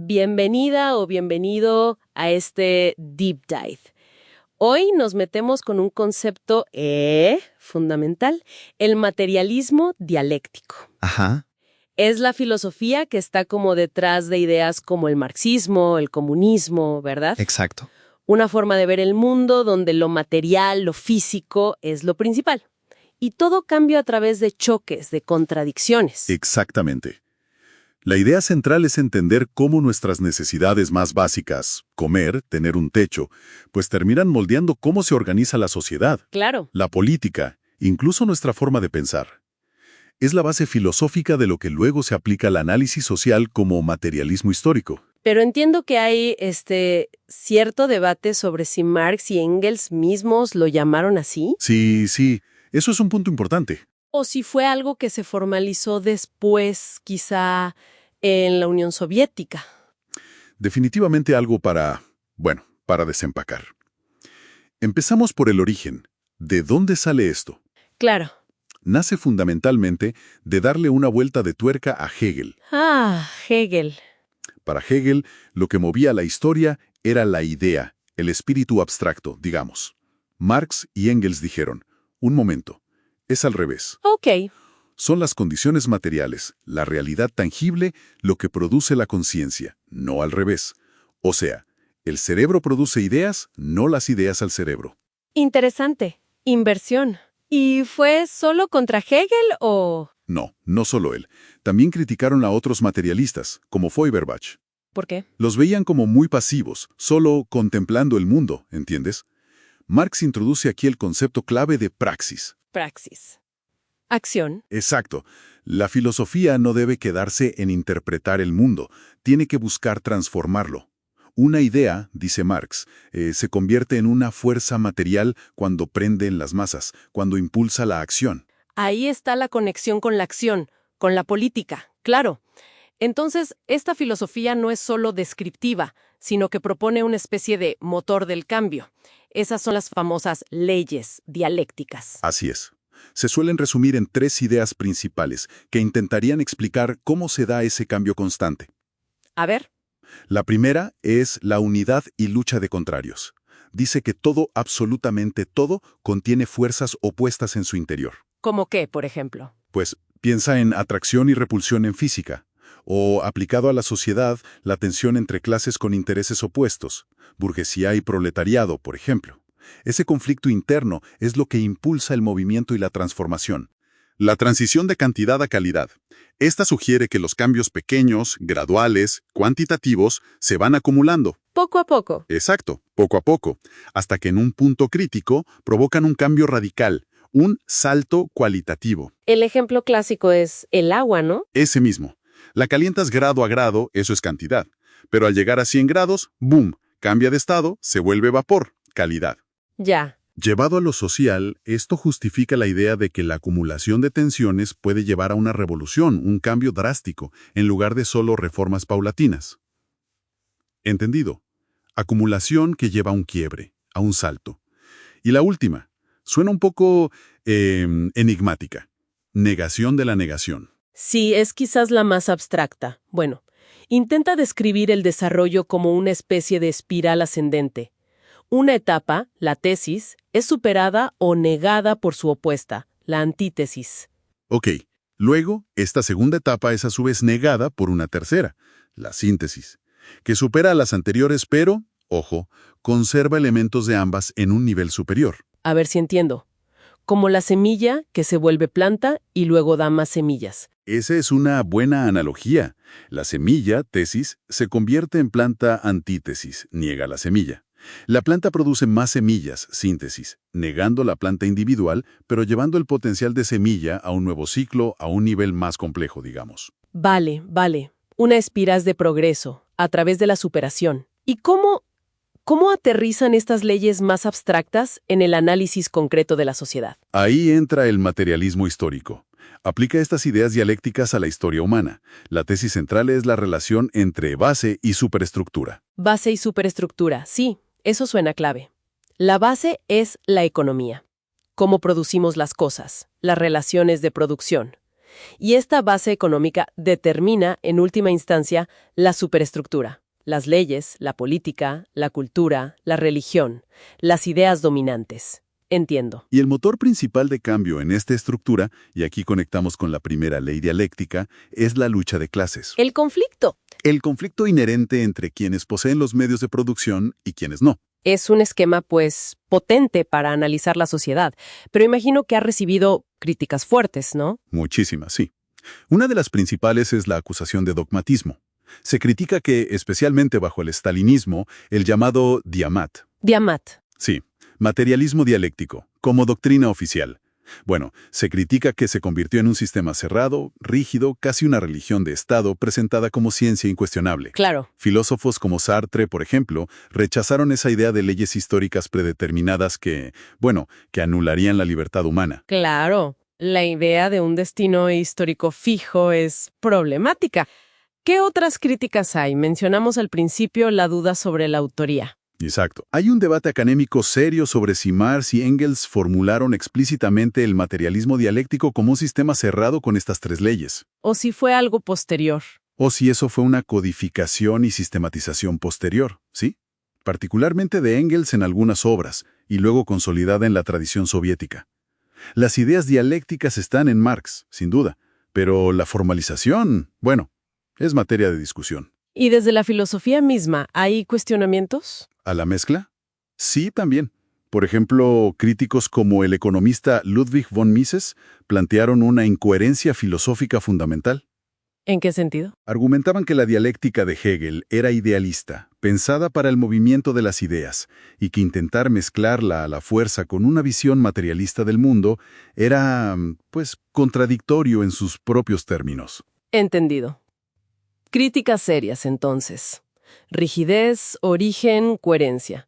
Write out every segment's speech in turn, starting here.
Bienvenida o bienvenido a este Deep Dive. Hoy nos metemos con un concepto fundamental, el materialismo dialéctico. Ajá, Es la filosofía que está como detrás de ideas como el marxismo, el comunismo, ¿verdad? exacto. Una forma de ver el mundo donde lo material, lo físico, es lo principal. Y todo cambia a través de choques, de contradicciones. Exactamente. La idea central es entender cómo nuestras necesidades más básicas, comer, tener un techo, pues terminan moldeando cómo se organiza la sociedad, Claro. la política, incluso nuestra forma de pensar. Es la base filosófica de lo que luego se aplica al análisis social como materialismo histórico. Pero entiendo que hay cierto debate sobre si Marx y Engels mismos lo llamaron así, Sí, eso es un punto importante. o si fue algo que se formalizó después, quizá en la Unión Soviética. Definitivamente algo para desempacar. Empezamos por el origen. ¿De dónde sale esto? Claro. Nace fundamentalmente de darle una vuelta de tuerca a Hegel. Hegel. Para Hegel, lo que movía la historia era la idea, el espíritu abstracto, digamos. Marx y Engels dijeron, un momento, es al revés. Ok. Son las condiciones materiales, la realidad tangible, lo que produce la conciencia, no al revés. O sea, el cerebro produce ideas, no las ideas al cerebro. Interesante. Inversión. ¿Y fue solo contra Hegel o...? No solo él. También criticaron a otros materialistas, como Feuerbach. ¿Por qué? Los veían como muy pasivos, solo contemplando el mundo, ¿entiendes? Marx introduce aquí el concepto clave de praxis. Praxis. Acción. Exacto. La filosofía no debe quedarse en interpretar el mundo, tiene que buscar transformarlo. Una idea, dice Marx, se convierte en una fuerza material cuando prende en las masas, cuando impulsa la acción. Ahí está la conexión con la acción, con la política, claro. Entonces, esta filosofía no es solo descriptiva, sino que propone una especie de motor del cambio. Esas son las famosas leyes dialécticas. Así es. Se suelen resumir en 3 ideas principales que intentarían explicar cómo se da ese cambio constante. A ver. La primera es la unidad y lucha de contrarios. Dice que todo, absolutamente todo, contiene fuerzas opuestas en su interior. ¿Cómo qué, por ejemplo? Pues piensa en atracción y repulsión en física, o aplicado a la sociedad, la tensión entre clases con intereses opuestos, burguesía y proletariado, por ejemplo. Ese conflicto interno es lo que impulsa el movimiento y la transformación. La transición de cantidad a calidad. Esta sugiere que los cambios pequeños, graduales, cuantitativos, se van acumulando. Poco a poco. Exacto, poco a poco, hasta que en un punto crítico provocan un cambio radical, un salto cualitativo. El ejemplo clásico es el agua, ¿no? Ese mismo. La calientas grado a grado, eso es cantidad. Pero al llegar a 100 grados, ¡boom!, cambia de estado, se vuelve vapor, calidad. Ya. Llevado a lo social, esto justifica la idea de que la acumulación de tensiones puede llevar a una revolución, un cambio drástico, en lugar de solo reformas paulatinas. ¿Entendido? Acumulación que lleva a un quiebre, a un salto. Y la última, suena un poco enigmática. Negación de la negación. Sí, es quizás la más abstracta. Bueno, intenta describir el desarrollo como una especie de espiral ascendente. Una etapa, la tesis, es superada o negada por su opuesta, la antítesis. Ok, luego, esta segunda etapa es a su vez negada por una tercera, la síntesis, que supera a las anteriores pero, ojo, conserva elementos de ambas en un nivel superior. A ver si entiendo. Como la semilla que se vuelve planta y luego da más semillas. Esa es una buena analogía. La semilla, tesis, se convierte en planta antítesis, niega la semilla. La planta produce más semillas, síntesis, negando la planta individual, pero llevando el potencial de semilla a un nuevo ciclo, a un nivel más complejo, digamos. Vale. Una espiral de progreso, a través de la superación. ¿Y cómo aterrizan estas leyes más abstractas en el análisis concreto de la sociedad? Ahí entra el materialismo histórico. Aplica estas ideas dialécticas a la historia humana. La tesis central es la relación entre base y superestructura. Base y superestructura, sí, eso suena clave. La base es la economía. Cómo producimos las cosas, las relaciones de producción. Y esta base económica determina, en última instancia, la superestructura, las leyes, la política, la cultura, la religión, las ideas dominantes. Entiendo. Y el motor principal de cambio en esta estructura, y aquí conectamos con la primera ley dialéctica, es la lucha de clases. El conflicto El conflicto inherente entre quienes poseen los medios de producción y quienes no. es un esquema, pues, potente para analizar la sociedad, pero imagino que ha recibido críticas fuertes, ¿no? Muchísimas, sí. Una de las principales es la acusación de dogmatismo. Se critica que, especialmente bajo el stalinismo, el llamado diamat, Diamat. sí, materialismo dialéctico, como doctrina oficial. Bueno, se critica que se convirtió en un sistema cerrado, rígido, casi una religión de Estado presentada como ciencia incuestionable. Claro. Filósofos como Sartre, por ejemplo, rechazaron esa idea de leyes históricas predeterminadas que anularían la libertad humana. Claro. La idea de un destino histórico fijo es problemática. ¿Qué otras críticas hay? Mencionamos al principio la duda sobre la autoría. Exacto. Hay un debate académico serio sobre si Marx y Engels formularon explícitamente el materialismo dialéctico como un sistema cerrado con estas tres leyes, O si fue algo posterior. o si eso fue una codificación y sistematización posterior, ¿sí? Particularmente de Engels en algunas obras, y luego consolidada en la tradición soviética. Las ideas dialécticas están en Marx, sin duda, pero la formalización, bueno, es materia de discusión. ¿Y desde la filosofía misma hay cuestionamientos? ¿A la mezcla? Sí, también. Por ejemplo, críticos como el economista Ludwig von Mises plantearon una incoherencia filosófica fundamental. ¿En qué sentido? Argumentaban que la dialéctica de Hegel era idealista, pensada para el movimiento de las ideas, y que intentar mezclarla a la fuerza con una visión materialista del mundo era, pues, contradictorio en sus propios términos. Entendido. Críticas serias, entonces. Rigidez, origen, coherencia.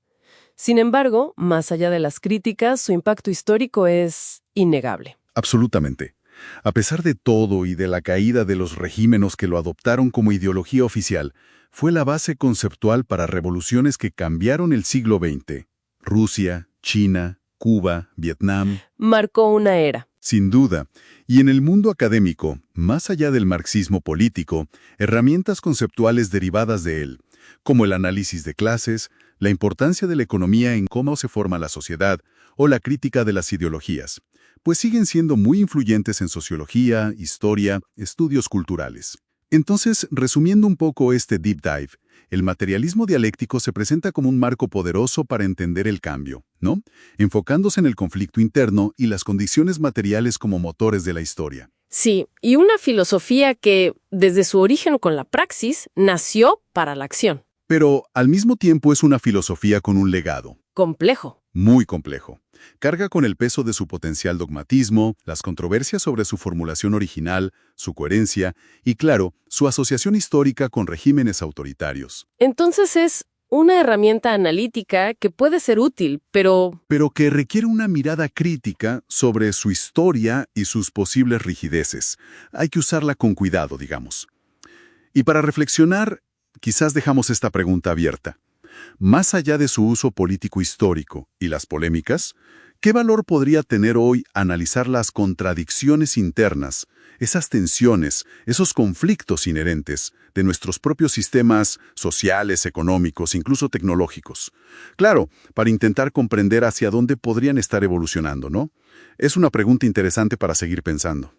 Sin embargo, más allá de las críticas, su impacto histórico es innegable. Absolutamente. A pesar de todo y de la caída de los regímenes que lo adoptaron como ideología oficial, fue la base conceptual para revoluciones que cambiaron el siglo XX. Rusia, China, Cuba, Vietnam. Marcó una era. Sin duda. Y en el mundo académico, más allá del marxismo político, herramientas conceptuales derivadas de él, como el análisis de clases, la importancia de la economía en cómo se forma la sociedad o la crítica de las ideologías, pues siguen siendo muy influyentes en sociología, historia, estudios culturales. Entonces, resumiendo un poco este deep dive, el materialismo dialéctico se presenta como un marco poderoso para entender el cambio, ¿no? Enfocándose en el conflicto interno y las condiciones materiales como motores de la historia. Sí, y una filosofía que, desde su origen con la praxis, nació para la acción. Pero, al mismo tiempo, es una filosofía con un legado. Complejo. Muy complejo. Carga con el peso de su potencial dogmatismo, las controversias sobre su formulación original, su coherencia y, claro, su asociación histórica con regímenes autoritarios. Entonces es una herramienta analítica que puede ser útil, pero Pero que requiere una mirada crítica sobre su historia y sus posibles rigideces. Hay que usarla con cuidado, digamos. Y para reflexionar, quizás dejamos esta pregunta abierta. Más allá de su uso político histórico y las polémicas, ¿qué valor podría tener hoy analizar las contradicciones internas, esas tensiones, esos conflictos inherentes de nuestros propios sistemas sociales, económicos, incluso tecnológicos? Claro, para intentar comprender hacia dónde podrían estar evolucionando, ¿no? Es una pregunta interesante para seguir pensando.